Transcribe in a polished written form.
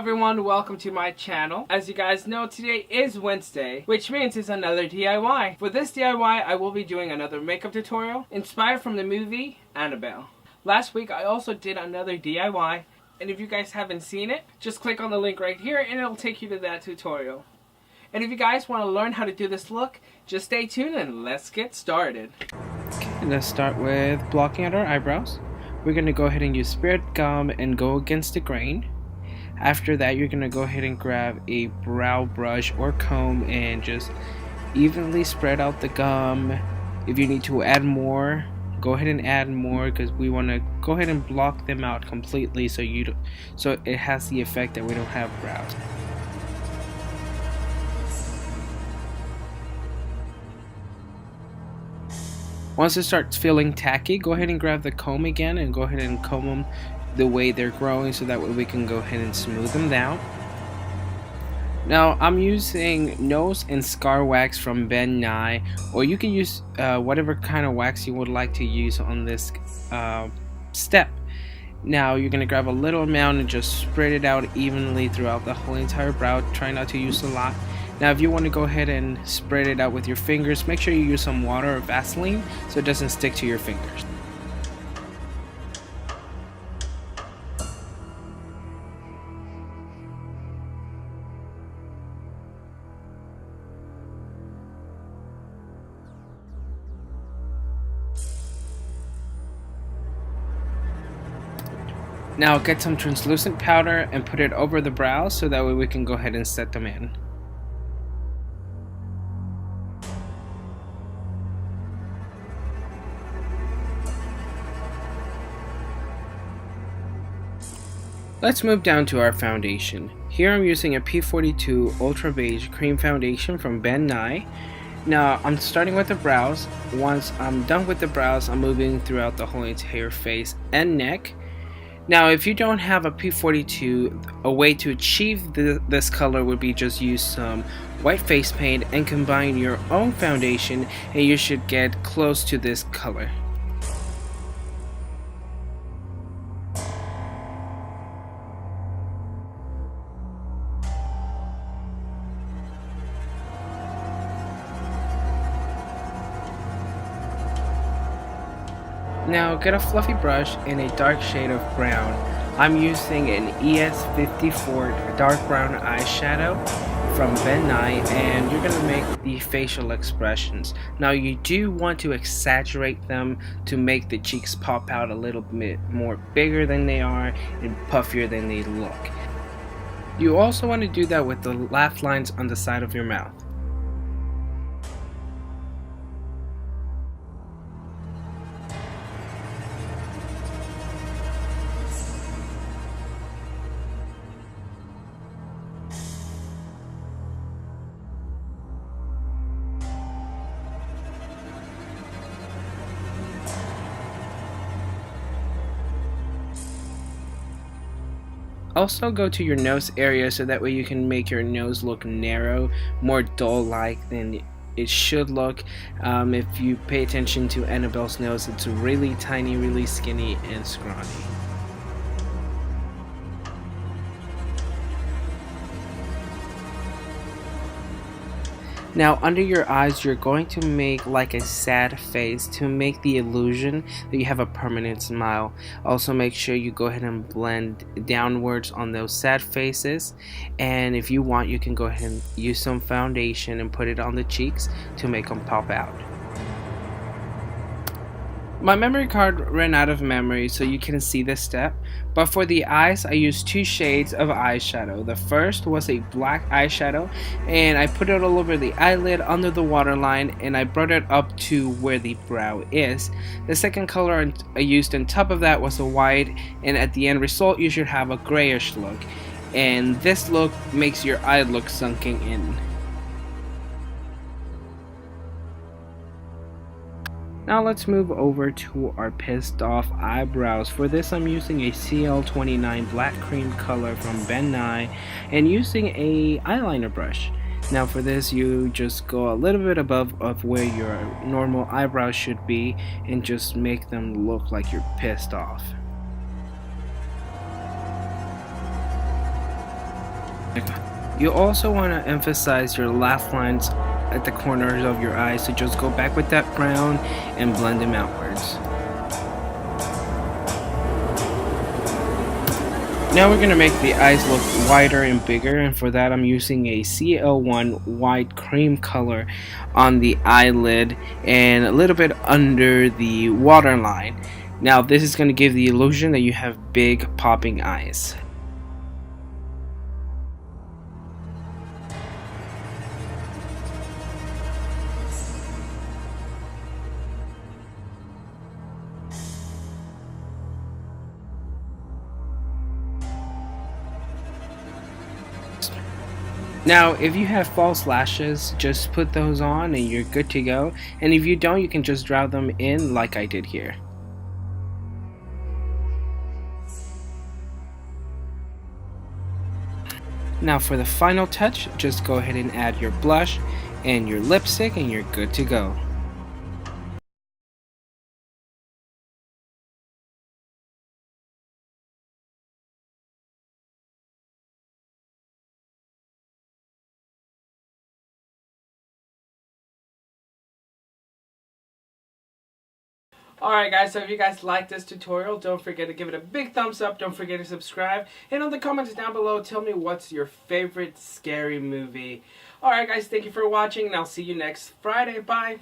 everyone, welcome to my channel. As you guys know, today is Wednesday, which means it's another DIY. For this DIY, I will be doing another makeup tutorial inspired from the movie Annabelle. Last week, I also did another DIY, and if you guys haven't seen it, just click on the link right here and it'll take you to that tutorial. And if you guys want to learn how to do this look, just stay tuned and let's get started. Okay, let's start with blocking out our eyebrows. We're going to go ahead and use spirit gum and go against the grain. After that, you're going to go ahead and grab a brow brush or comb and just evenly spread out the gum. If you need to add more, go ahead and add more, because we want to go ahead and block them out completely so it has the effect that we don't have brows. Once it starts feeling tacky, go ahead and grab the comb again and go ahead and comb them the way they're growing, so that way we can go ahead and smooth them down. Now I'm using nose and scar wax from Ben Nye, or you can use whatever kind of wax you would like to use on this step. Now you're going to grab a little amount and just spread it out evenly throughout the whole entire brow. Try not to use a lot. Now if you want to go ahead and spread it out with your fingers, make sure you use some water or Vaseline so it doesn't stick to your fingers. Now get some translucent powder and put it over the brows so that way we can go ahead and set them in. Let's move down to our foundation. Here I'm using a P42 Ultra Beige Cream Foundation from Ben Nye. Now I'm starting with the brows. Once I'm done with the brows, I'm moving throughout the whole entire face and neck. Now if you don't have a P42, a way to achieve this color would be just use some white face paint and combine your own foundation, and you should get close to this color. Now get a fluffy brush in a dark shade of brown. I'm using an ES54 dark brown eyeshadow from Ben Nye, and you're going to make the facial expressions. Now you do want to exaggerate them to make the cheeks pop out a little bit more bigger than they are and puffier than they look. You also want to do that with the laugh lines on the side of your mouth. Also go to your nose area so that way you can make your nose look narrow, more doll-like than it should look. If you pay attention to Annabelle's nose, it's really tiny, really skinny and scrawny. Now under your eyes, you're going to make like a sad face to make the illusion that you have a permanent smile. Also make sure you go ahead and blend downwards on those sad faces, and if you want you can go ahead and use some foundation and put it on the cheeks to make them pop out. My memory card ran out of memory, so you can see this step, but for the eyes I used two shades of eyeshadow. The first was a black eyeshadow, and I put it all over the eyelid under the waterline, and I brought it up to where the brow is. The second color I used on top of that was a white, and at the end result you should have a grayish look, and this look makes your eye look sunken in. Now let's move over to our pissed off eyebrows. For this I'm using a CL29 black cream color from Ben Nye and using a eyeliner brush. Now for this you just go a little bit above of where your normal eyebrows should be and just make them look like you're pissed off. You also want to emphasize your laugh lines at the corners of your eyes, so just go back with that brown and blend them outwards. Now we're going to make the eyes look wider and bigger, and for that I'm using a CL1 white cream color on the eyelid and a little bit under the waterline. Now this is going to give the illusion that you have big popping eyes. Now, if you have false lashes, just put those on and you're good to go. And if you don't, you can just draw them in like I did here. Now for the final touch, just go ahead and add your blush and your lipstick and you're good to go. Alright guys, so if you guys like this tutorial, don't forget to give it a big thumbs up, don't forget to subscribe, and in the comments down below, tell me what's your favorite scary movie. Alright guys, thank you for watching, and I'll see you next Friday. Bye!